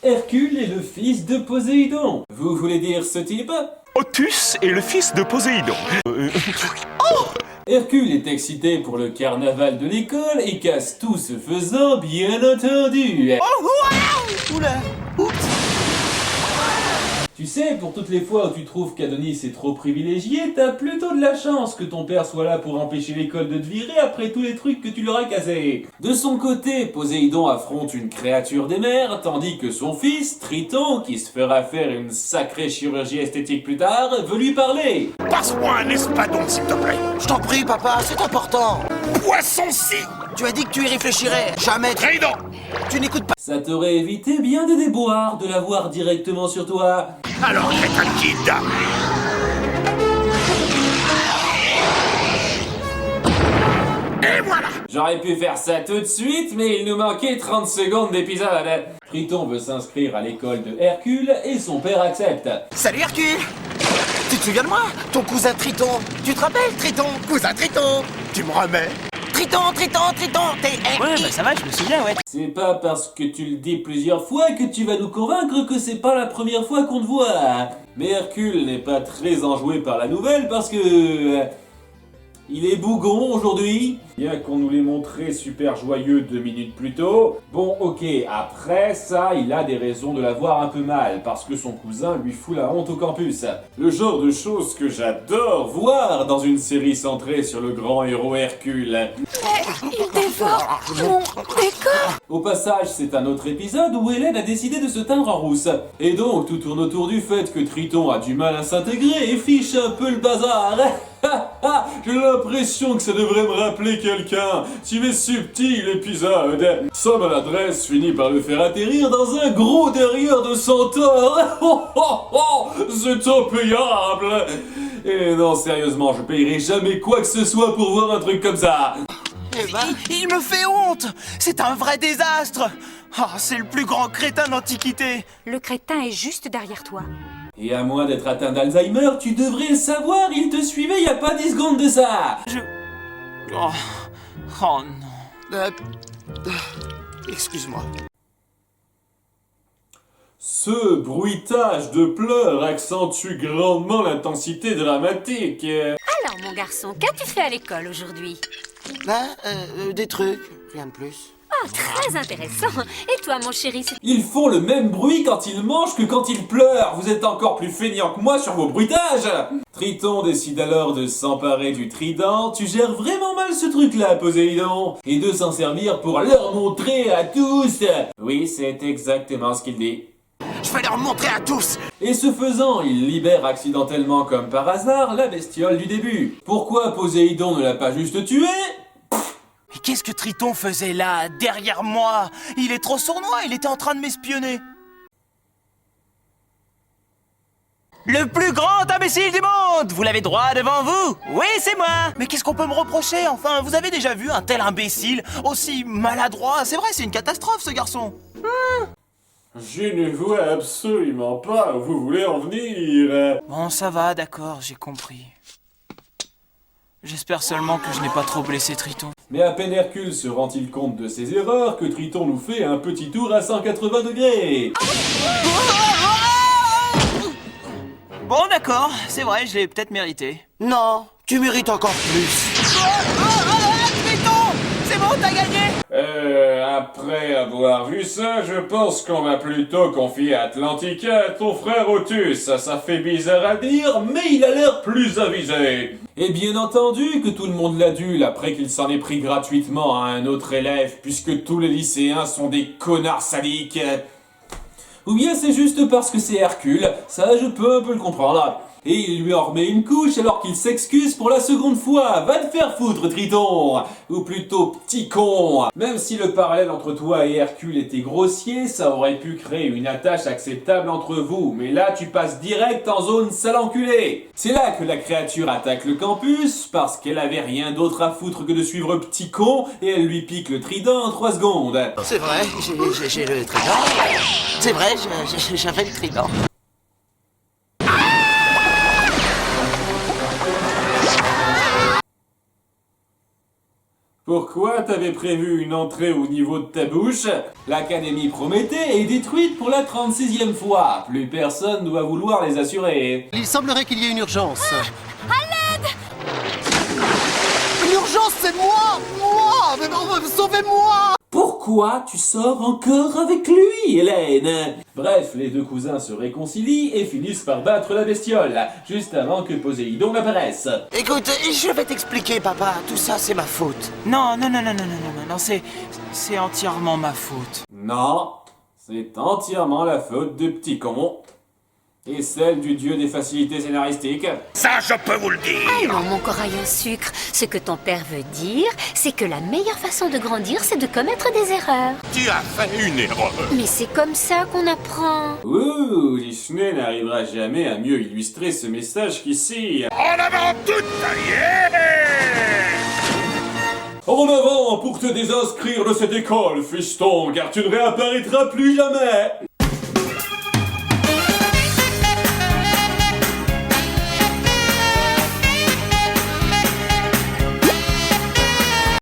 Hercule est le fils de Poséidon. Vous voulez dire ce type? Otus est le fils de Poséidon. Hercule est excité pour le carnaval de l'école et casse tout ce faisant, bien entendu. Oh, wow! Oula! Oups! Tu sais, pour toutes les fois où tu trouves qu'Adonis est trop privilégié, t'as plutôt de la chance que ton père soit là pour empêcher l'école de te virer après tous les trucs que tu leur as cassés. De son côté, Poséidon affronte une créature des mers, tandis que son fils, Triton, qui se fera faire une sacrée chirurgie esthétique plus tard, veut lui parler. Passe-moi un espadon, s'il te plaît. Je t'en prie, papa, c'est important. Poisson-ci. Tu as dit que tu y réfléchirais. Jamais. Trident. Tu n'écoutes pas. Ça t'aurait évité bien des déboires de l'avoir directement sur toi. Alors, faites un guide. Et voilà. J'aurais pu faire ça tout de suite, mais il nous manquait 30 secondes d'épisode. Triton veut s'inscrire à l'école de Hercule et son père accepte. Salut Hercule! Tu te souviens de moi? Ton cousin Triton. Tu te rappelles, Triton? Cousin Triton. Tu me remets? Triton, Triton, Triton, T-R-I. Ouais, bah ça va, je me souviens, ouais. C'est pas parce que tu le dis plusieurs fois que tu vas nous convaincre que c'est pas la première fois qu'on te voit. Mais Hercule n'est pas très enjoué par la nouvelle parce que... il est bougon aujourd'hui. Bien qu'on nous l'ait montré super joyeux 2 minutes plus tôt. Bon, ok, après ça, il a des raisons de l'avoir un peu mal, parce que son cousin lui fout la honte au campus. Le genre de choses que j'adore voir dans une série centrée sur le grand héros Hercule. Il dévore mon décor. Au passage, c'est un autre épisode où Hélène a décidé de se teindre en rousse. Et donc, tout tourne autour du fait que Triton a du mal à s'intégrer et fiche un peu le bazar. J'ai l'impression que ça devrait me rappeler quelqu'un. Si mes subtils épisodes, sa maladresse finit par le faire atterrir dans un gros derrière de centaure. C'est impayable. Et non, sérieusement, je payerai jamais quoi que ce soit pour voir un truc comme ça. Eh ben, il me fait honte. C'est un vrai désastre. Ah, c'est le plus grand crétin d'Antiquité. Le crétin est juste derrière toi. Et à moins d'être atteint d'Alzheimer, tu devrais le savoir, il te suivait il y a pas 10 secondes de ça. Oh, oh non. Excuse-moi. Ce bruitage de pleurs accentue grandement l'intensité dramatique. Alors, mon garçon, qu'as-tu fait à l'école aujourd'hui? Hein? Des trucs. Rien de plus. Ah, très intéressant. Et toi, mon chéri, Ils font le même bruit quand ils mangent que quand ils pleurent. Vous êtes encore plus feignants que moi sur vos bruitages. Triton décide alors de s'emparer du trident. Tu gères vraiment mal ce truc-là, Poséidon. Et de s'en servir pour leur montrer à tous. Oui, c'est exactement ce qu'il dit. Je vais leur montrer à tous. Et ce faisant, il libère accidentellement comme par hasard la bestiole du début. Pourquoi Poséidon ne l'a pas juste tué? Mais qu'est-ce que Triton faisait là, derrière moi? Il est trop sournois, il était en train de m'espionner. Le plus grand imbécile du monde! Vous l'avez droit devant vous? Oui, c'est moi! Mais qu'est-ce qu'on peut me reprocher? Enfin, vous avez déjà vu un tel imbécile? Aussi maladroit? C'est vrai, c'est une catastrophe, ce garçon! Je ne vois absolument pas où vous voulez en venir. Bon, ça va, d'accord, j'ai compris. J'espère seulement que je n'ai pas trop blessé Triton. Mais à peine Hercule se rend-il compte de ses erreurs que Triton nous fait un petit tour à 180 degrés. Bon, d'accord, c'est vrai, je l'ai peut-être mérité. Non, tu mérites encore plus. Triton! C'est bon, t'as gagné! Après avoir vu ça, je pense qu'on va plutôt confier Atlantica à ton frère Otus. Ça fait bizarre à dire, mais il a l'air plus avisé. Et bien entendu que tout le monde l'adule après qu'il s'en est pris gratuitement à un autre élève, puisque tous les lycéens sont des connards sadiques. Ou bien c'est juste parce que c'est Hercule, ça je peux un peu le comprendre. Et il lui en remet une couche alors qu'il s'excuse pour la seconde fois. Va te faire foutre, Triton! Ou plutôt, petit con! Même si le parallèle entre toi et Hercule était grossier, ça aurait pu créer une attache acceptable entre vous. Mais là, tu passes direct en zone sale enculé. C'est là que la créature attaque le campus, parce qu'elle avait rien d'autre à foutre que de suivre petit con, et elle lui pique le trident en 3 secondes. C'est vrai, j'ai le trident. C'est vrai, j'avais le trident. Pourquoi t'avais prévu une entrée au niveau de ta bouche? L'Académie Prométhée est détruite pour la 36e fois. Plus personne doit vouloir les assurer. Il semblerait qu'il y ait une urgence. Une urgence, c'est moi! Moi! Mais non, sauvez-moi! Pourquoi tu sors encore avec lui, Hélène? Bref, les deux cousins se réconcilient et finissent par battre la bestiole, juste avant que Poséidon apparaisse. Écoute, je vais t'expliquer, papa. Tout ça, c'est ma faute. Non, c'est entièrement ma faute. Non, c'est entièrement la faute de petit con. Et celle du dieu des facilités scénaristiques. Ça, je peux vous le dire. Alors, mon corail en sucre, ce que ton père veut dire, c'est que la meilleure façon de grandir, c'est de commettre des erreurs. Tu as fait une erreur. Mais c'est comme ça qu'on apprend. Ouh, Disney n'arrivera jamais à mieux illustrer ce message qu'ici. En avant toute taillée. En avant pour te désinscrire de cette école, fiston, car tu ne réapparaîtras plus jamais.